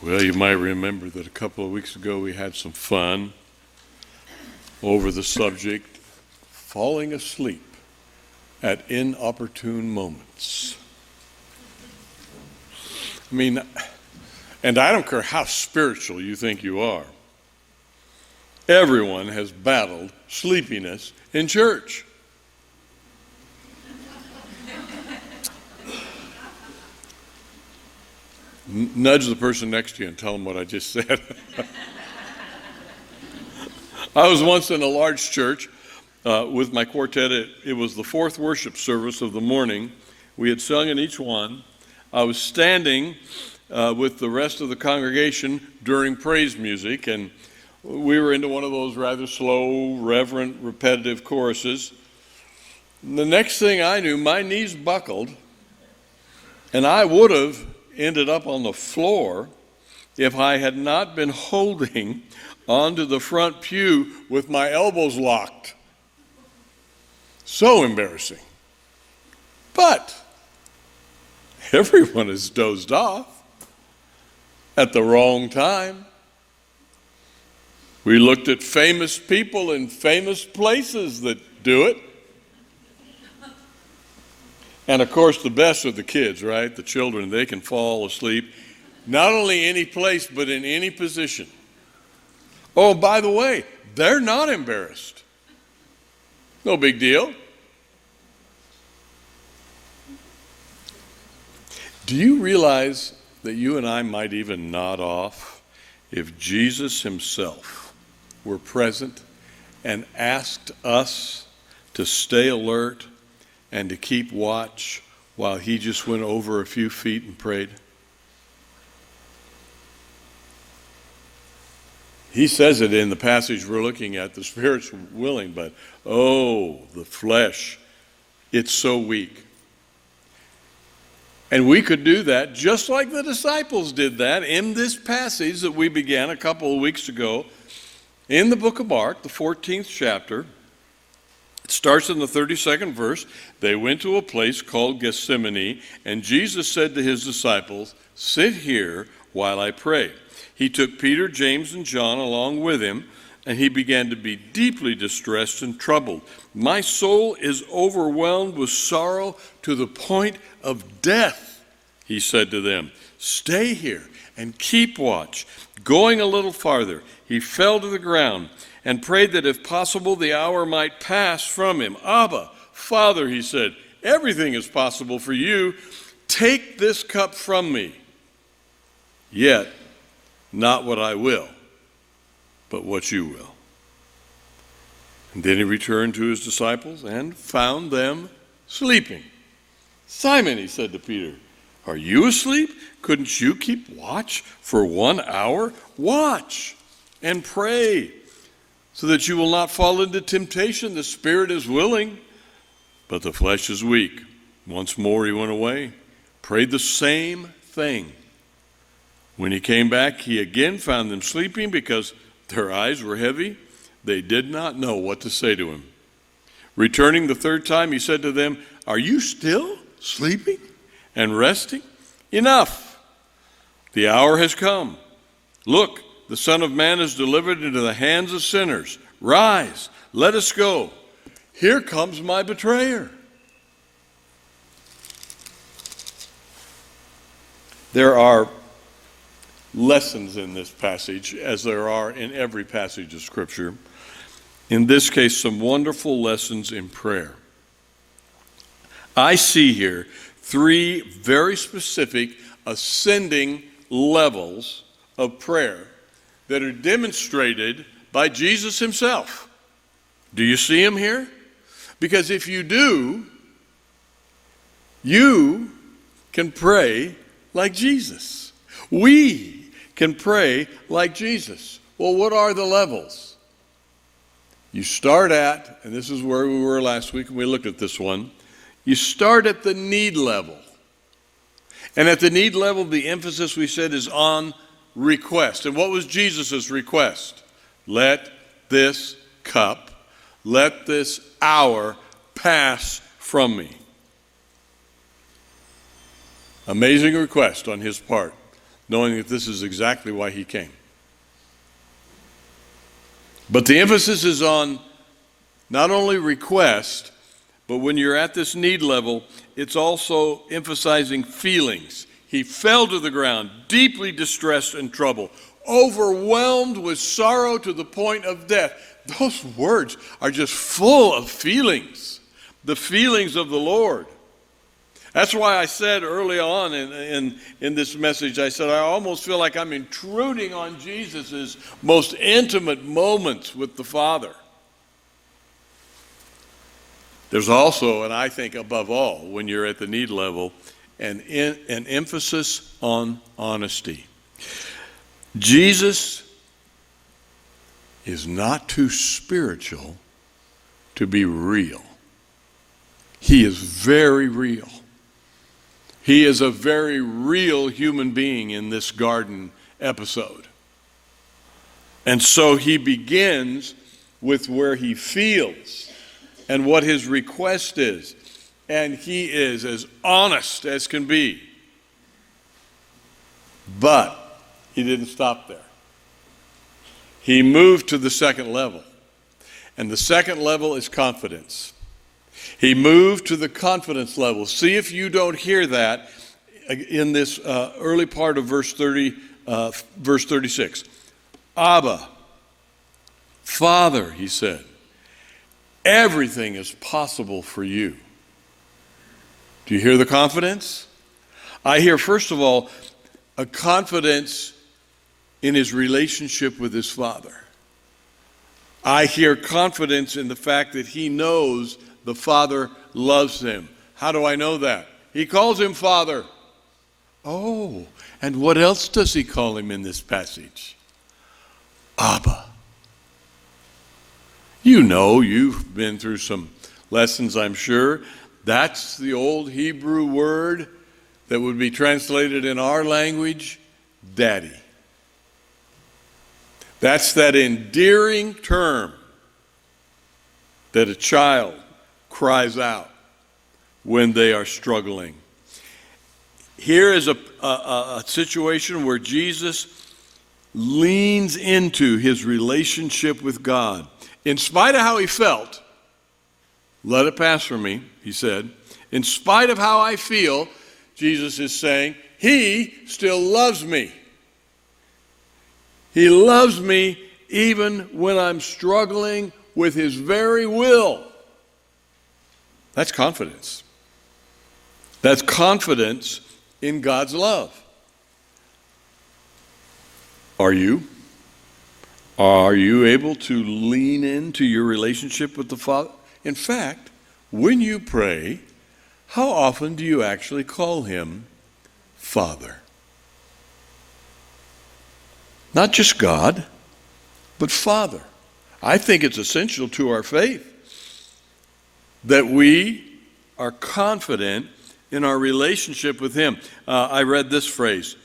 Well, you might remember that a couple of weeks ago we had some fun over the subject, falling asleep at inopportune moments. I mean, and I don't care how spiritual you think you are, everyone has battled sleepiness in church. Nudge the person next to you and tell them what I just said. I was once in a large church with my quartet. It was the fourth worship service of the morning. We had sung in each one. I was standing with the rest of the congregation during praise music, and we were into one of those rather slow, reverent, repetitive choruses. And the next thing I knew, my knees buckled, and I would have ended up on the floor if I had not been holding onto the front pew with my elbows locked. So embarrassing. But everyone has dozed off at the wrong time. We looked at famous people in famous places that do it. And of course, the best are the kids, right? The children, they can fall asleep, not only any place, but in any position. Oh, by the way, they're not embarrassed. No big deal. Do you realize that you and I might even nod off if Jesus himself were present and asked us to stay alert and to keep watch while he just went over a few feet and prayed? He says it in the passage we're looking at, the spirit's willing, but the flesh, it's so weak. And we could do that just like the disciples did that in this passage that we began a couple of weeks ago in the book of Mark, the 14th chapter. It starts in the 32nd verse. They went to a place called Gethsemane, and Jesus said to his disciples, "Sit here while I pray." He took Peter, James, and John along with him, and he began to be deeply distressed and troubled. "My soul is overwhelmed with sorrow to the point of death," he said to them. "Stay here and keep watch." Going a little farther, he fell to the ground and prayed that if possible the hour might pass from him. "Abba, Father," he said, "everything is possible for you. Take this cup from me. Yet not what I will, but what you will." And then he returned to his disciples and found them sleeping. "Simon," he said to Peter, "are you asleep? Couldn't you keep watch for 1 hour? Watch and pray, so that you will not fall into temptation. The spirit is willing, but the flesh is weak." Once more he went away, prayed the same thing. When he came back, he again found them sleeping because their eyes were heavy. They did not know what to say to him. Returning the third time, he said to them, "Are you still sleeping and resting? Enough! The hour has come. Look, the Son of Man is delivered into the hands of sinners. Rise, let us go. Here comes my betrayer." There are lessons in this passage, as there are in every passage of Scripture. In this case, some wonderful lessons in prayer. I see here 3 very specific ascending levels of prayer that are demonstrated by Jesus himself. Do you see him here? Because if you do, you can pray like Jesus. We can pray like Jesus. Well, what are the levels? You start at, and this is where we were last week and we looked at this one, you start at the need level. And at the need level, the emphasis, we said, is on request. And what was Jesus' request? Let this cup, let this hour pass from me. Amazing request on his part. knowing that this is exactly why he came. But the emphasis is on not only request, but when you're at this need level, it's also emphasizing feelings. He fell to the ground, deeply distressed and troubled, overwhelmed with sorrow to the point of death. Those words are just full of feelings, the feelings of the Lord. That's why I said early on in this message, I said, I almost feel like I'm intruding on Jesus' most intimate moments with the Father. There's also, and I think above all, when you're at the need level, an emphasis on honesty. Jesus is not too spiritual to be real. He is very real. He is a very real human being in this garden episode. And so he begins with where he feels and what his request is. And he is as honest as can be. But he didn't stop there. He moved to the second level. And the second level is confidence. He moved to the confidence level. See if you don't hear that in this early part of verse 36. Abba, Father, he said, everything is possible for you. Do you hear the confidence? I hear, first of all, a confidence in his relationship with his Father. I hear confidence in the fact that he knows the Father loves him. How do I know that? He calls him Father. Oh, and what else does he call him in this passage? Abba. You know, you've been through some lessons, I'm sure. That's the old Hebrew word that would be translated in our language, daddy. That's that endearing term that a child cries out when they are struggling. Here is a situation where Jesus leans into his relationship with God. In spite of how he felt, let it pass from me, he said. In spite of how I feel, Jesus is saying, he still loves me. He loves me even when I'm struggling with his very will. That's confidence. That's confidence in God's love. Are you? Are you able to lean into your relationship with the Father? In fact, when you pray, how often do you actually call him Father? Not just God, but Father. I think it's essential to our faith that we are confident in our relationship with him. I read this phrase.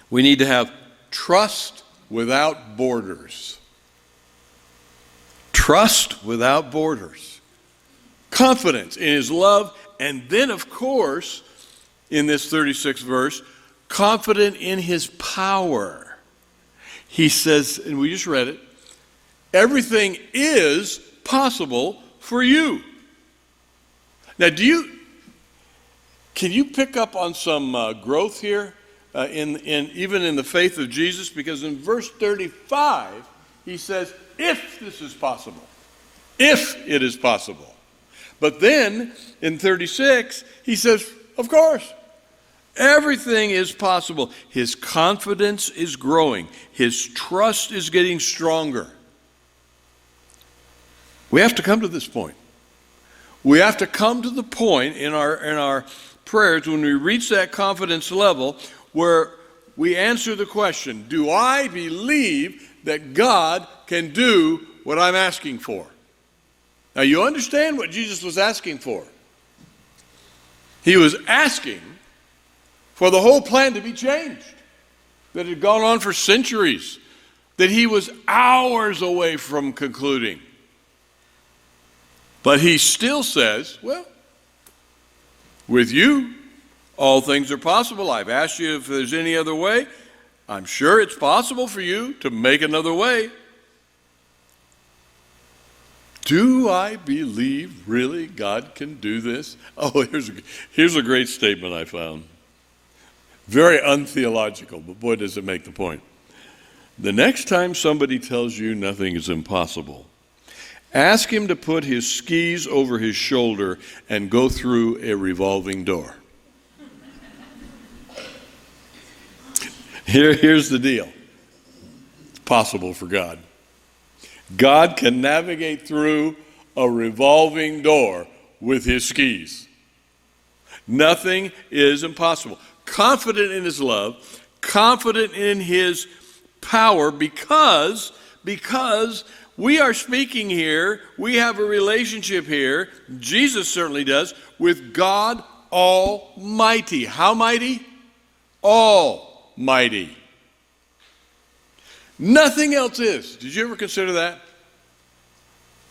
We need to have trust without borders. Trust without borders. Confidence in his love. And then, of course, in this 36th verse, confident in his power. He says, and we just read it, everything is possible for you. Now, can you pick up on some growth here even in the faith of Jesus? Because in verse 35, he says, if this is possible, if it is possible. But then in 36, he says, of course, everything is possible. His confidence is growing. His trust is getting stronger. We have to come to this point. We have to come to the point in our prayers when we reach that confidence level where we answer the question, do I believe that God can do what I'm asking for? Now you understand what Jesus was asking for. He was asking for the whole plan to be changed, that had gone on for centuries, that he was hours away from concluding. But he still says, well, with you, All things are possible. I've asked you if there's any other way. I'm sure it's possible for you to make another way. Do I believe really God can do this? Oh, here's a great statement I found. Very untheological, but boy, does it make the point. The next time somebody tells you nothing is impossible, ask him to put his skis over his shoulder and go through a revolving door. Here's the deal. It's possible for God. God can navigate through a revolving door with his skis. Nothing is impossible. Confident in his love, confident in his power, because we are speaking here, we have a relationship here, Jesus certainly does, with God Almighty. How mighty? Almighty. Nothing else is. Did you ever consider that?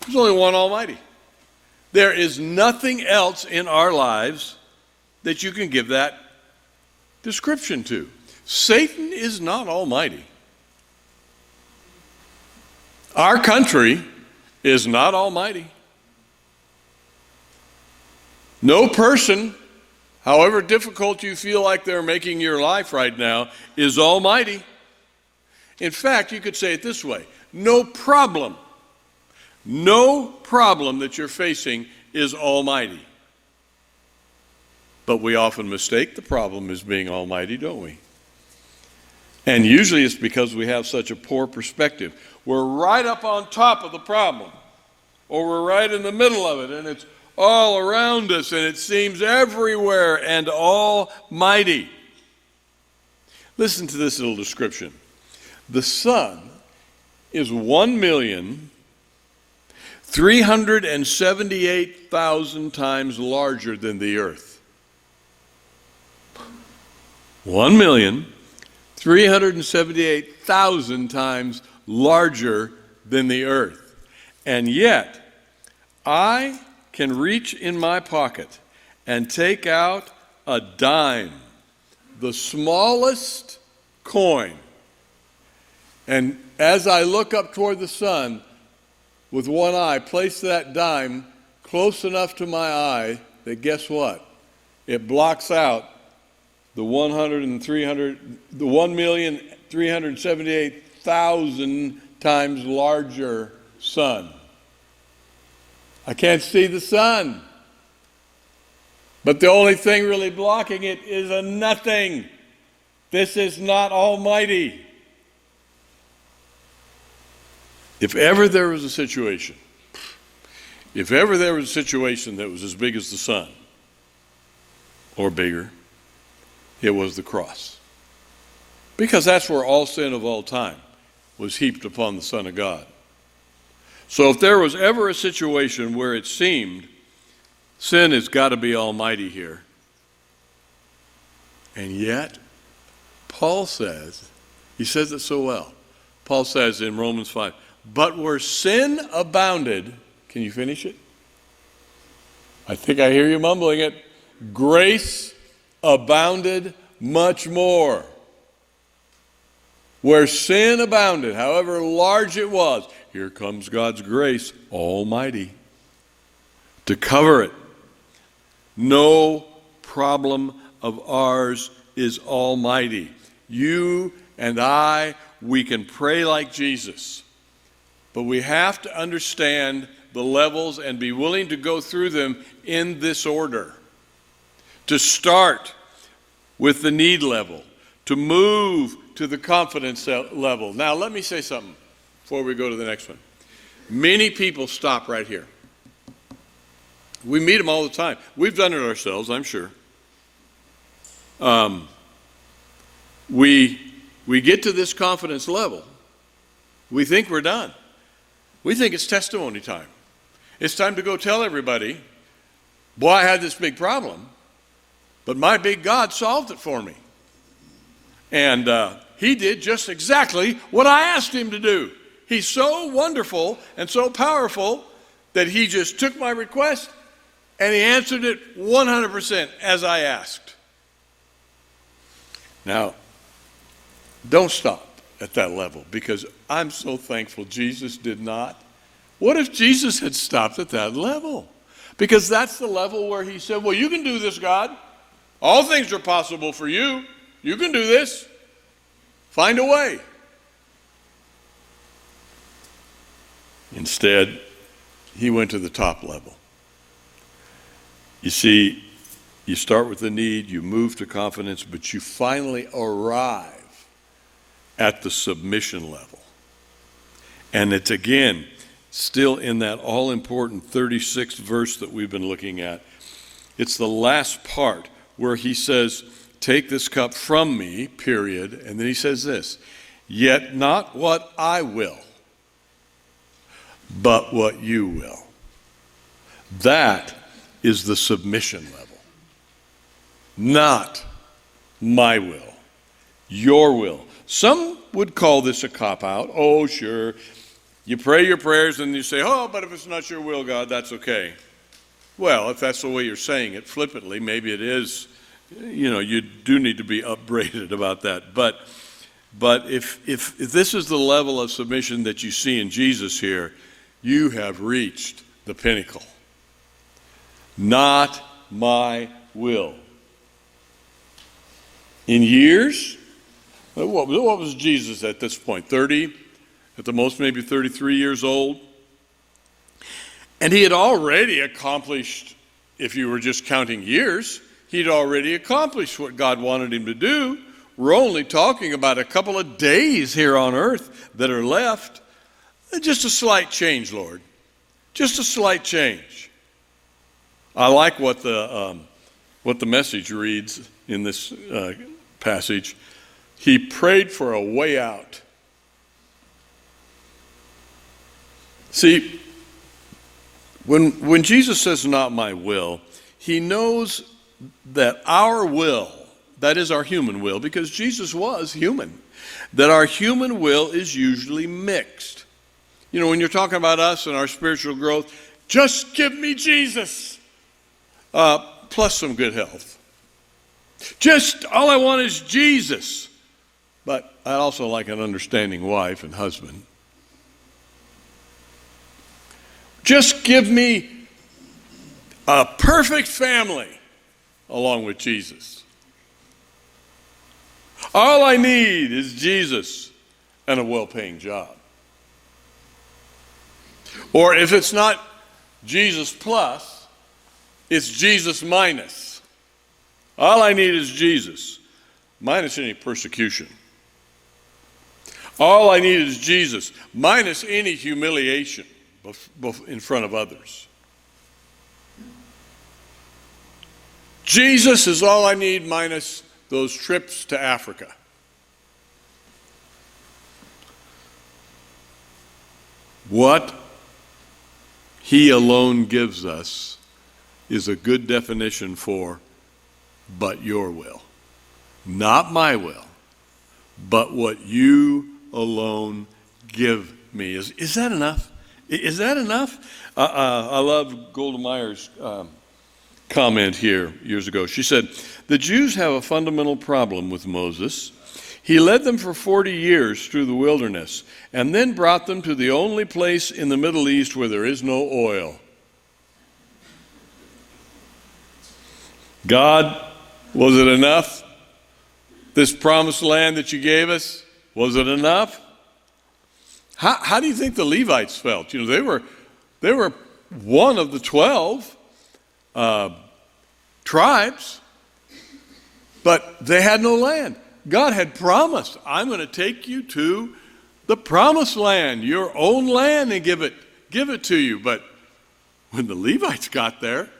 There's only one Almighty. There is nothing else in our lives that you can give that description to. Satan is not almighty. Our country is not almighty. No person, however difficult you feel like they're making your life right now, is almighty. In fact, you could say it this way: no problem that you're facing is almighty. But we often mistake the problem as being almighty, don't we? And usually it's because we have such a poor perspective. We're right up on top of the problem, or we're right in the middle of it, and it's all around us, and it seems everywhere and almighty. Listen to this little description. The sun is 1,378,000 times larger than the earth. 1,378,000 times larger than the earth. And yet, I can reach in my pocket and take out a dime, the smallest coin. And as I look up toward the sun, with one eye, place that dime close enough to my eye that guess what? It blocks out the 1,378,000 times larger sun. I can't see the sun. But the only thing really blocking it is a nothing. This is not almighty. If ever there was a situation that was as big as the sun, or bigger, it was the cross. Because that's where all sin of all time was heaped upon the Son of God. So if there was ever a situation where it seemed sin has got to be almighty here, and yet Paul says, he says it so well. Paul says in Romans 5, but where sin abounded, can you finish it? I think I hear you mumbling it. Grace abounded much more. Where sin abounded, however large it was, here comes God's grace, almighty, to cover it. No problem of ours is almighty. You and I, we can pray like Jesus, but we have to understand the levels and be willing to go through them in this order. To start with the need level, to move to the confidence level. Now, let me say something before we go to the next one. Many people stop right here. We meet them all the time. We've done it ourselves, I'm sure. We get to this confidence level. We think we're done. We think it's testimony time. It's time to go tell everybody, boy, I had this big problem, but my big God solved it for me. And he did just exactly what I asked him to do. He's so wonderful and so powerful that he just took my request and he answered it 100% as I asked. Now, don't stop at that level, because I'm so thankful Jesus did not. What if Jesus had stopped at that level? Because that's the level where he said, well, you can do this, God. All things are possible for you. You can do this. Find a way. Instead, he went to the top level. You see, you start with the need, you move to confidence, but you finally arrive at the submission level. And it's again, still in that all-important 36th verse that we've been looking at. It's the last part where he says, take this cup from me, period. And then he says this, yet not what I will, but what you will. That is the submission level. Not my will, your will. Some would call this a cop-out. Oh, sure. You pray your prayers and you say, oh, but if it's not your will, God, that's okay. Well, if that's the way you're saying it flippantly, maybe it is. You do need to be upbraided about that. But if this is the level of submission that you see in Jesus here, you have reached the pinnacle. Not my will. In years, what was Jesus at this point? 30? At the most, maybe 33 years old? And he had already accomplished, if you were just counting years, he'd already accomplished what God wanted him to do. We're only talking about a couple of days here on earth that are left. Just a slight change, Lord. Just a slight change. I like what the Message reads in this passage. He prayed for a way out. See, when Jesus says not my will, he knows that our will, that is our human will, because Jesus was human, that our human will is usually mixed. When you're talking about us and our spiritual growth, just give me Jesus, plus some good health. Just all I want is Jesus. But I'd also like an understanding wife and husband. Just give me a perfect family along with Jesus. All I need is Jesus and a well-paying job. Or if it's not Jesus plus, it's Jesus minus. All I need is Jesus, minus any persecution. All I need is Jesus, minus any humiliation in front of others. Jesus is all I need, minus those trips to Africa. What he alone gives us is a good definition for but your will. Not my will, but what you alone give me. Is that enough? Is that enough? I love Golda Meir's comment here years ago. She said, the Jews have a fundamental problem with Moses. He led them for 40 years through the wilderness and then brought them to the only place in the Middle East where there is no oil. God, was it enough? This promised land that you gave us, was it enough? How do you think the Levites felt? They were one of the 12 tribes, but they had no land. God had promised, I'm going to take you to the promised land, your own land, and give it to you. But when the Levites got there,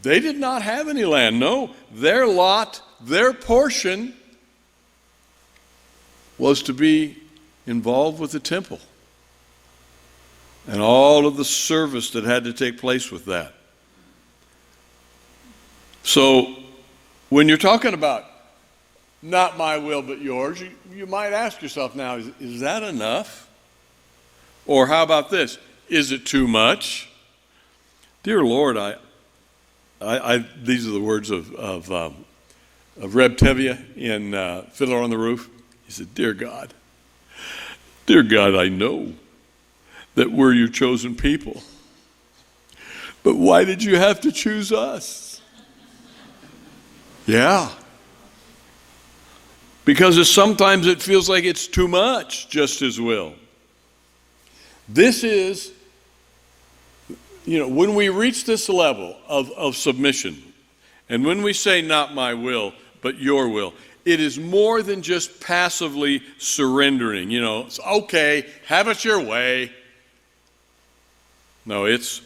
they did not have any land. No, their lot, their portion was to be involved with the temple and all of the service that had to take place with that. So when you're talking about not my will but yours, you might ask yourself now, is that enough? Or how about this? Is it too much? Dear Lord, these are the words of of Reb Tevye in Fiddler on the Roof? He said, dear God, I know that we're your chosen people. But why did you have to choose us? Yeah. Because sometimes it feels like it's too much, just His will. This is, when we reach this level of submission, and when we say not my will, but your will, it is more than just passively surrendering. It's okay, have it your way. No, it's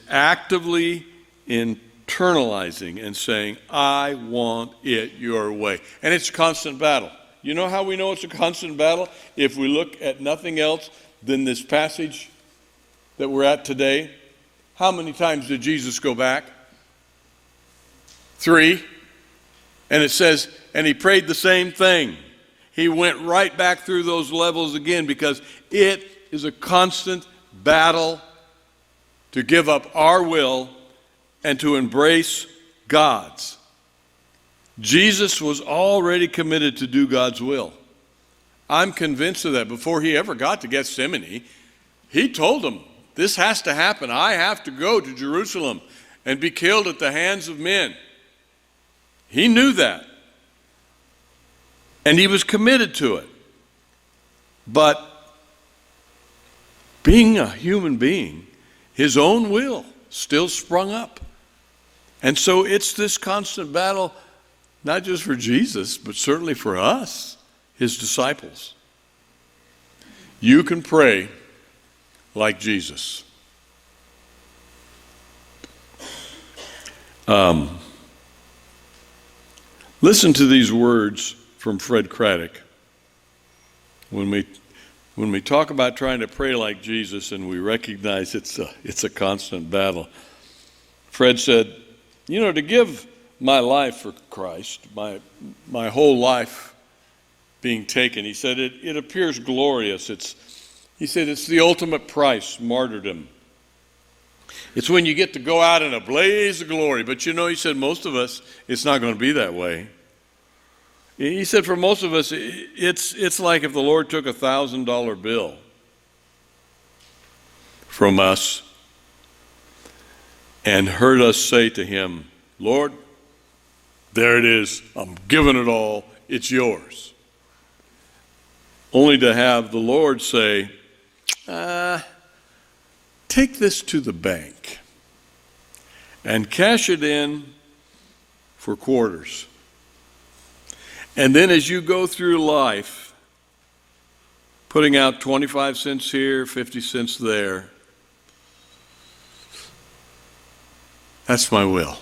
actively internalizing and saying, I want it your way. And it's a constant battle. You know how we know it's a constant battle? If we look at nothing else than this passage that we're at today. How many times did Jesus go back? 3. And it says, and He prayed the same thing. He went right back through those levels again because it is a constant battle to give up our will and to embrace God's. Jesus was already committed to do God's will. I'm convinced of that. Before He ever got to Gethsemane, He told them, this has to happen. I have to go to Jerusalem and be killed at the hands of men. He knew that. And He was committed to it. But being a human being, His own will still sprung up. And so it's this constant battle, not just for Jesus, but certainly for us, His disciples. You can pray like Jesus. Listen to these words from Fred Craddock. When we talk about trying to pray like Jesus and we recognize it's a constant battle, Fred said, to give my life for Christ, my whole life being taken, he said, it appears glorious. He said, it's the ultimate price, martyrdom. It's when you get to go out in a blaze of glory. But he said, most of us, it's not going to be that way. He said, for most of us, it's like if the Lord took a $1,000 bill from us and heard us say to Him, Lord, there it is. I'm giving it all. It's yours. Only to have the Lord say, take this to the bank and cash it in for quarters. And then as you go through life, putting out 25 cents here, 50 cents there, that's my will.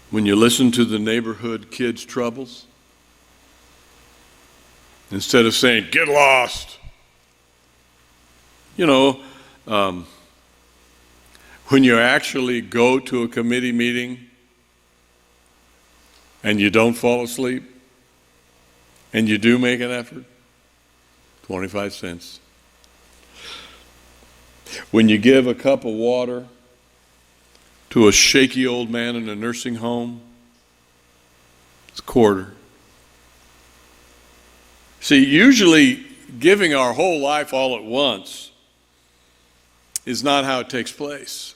When you listen to the neighborhood kids' troubles, instead of saying, get lost, when you actually go to a committee meeting and you don't fall asleep and you do make an effort, 25 cents. When you give a cup of water to a shaky old man in a nursing home, it's a quarter. See, usually giving our whole life all at once is not how it takes place.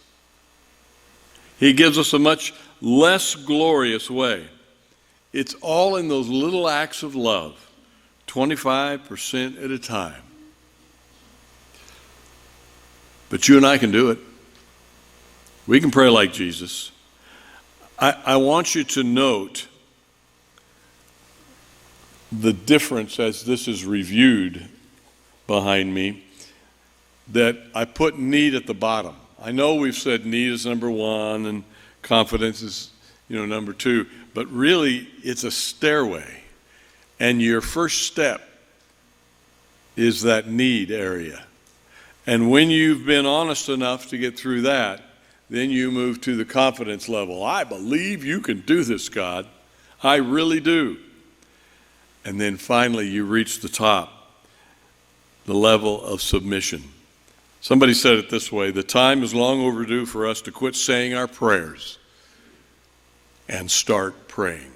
He gives us a much less glorious way. It's all in those little acts of love, 25% at a time. But you and I can do it. We can pray like Jesus. I want you to note the difference as this is reviewed behind me, that I put need at the bottom. I know we've said need is number 1 and confidence is number 2, but really it's a stairway. And your first step is that need area. And when you've been honest enough to get through that, then you move to the confidence level. I believe you can do this, God. I really do. And then finally you reach the top, the level of submission. Somebody said it this way: the time is long overdue for us to quit saying our prayers and start praying.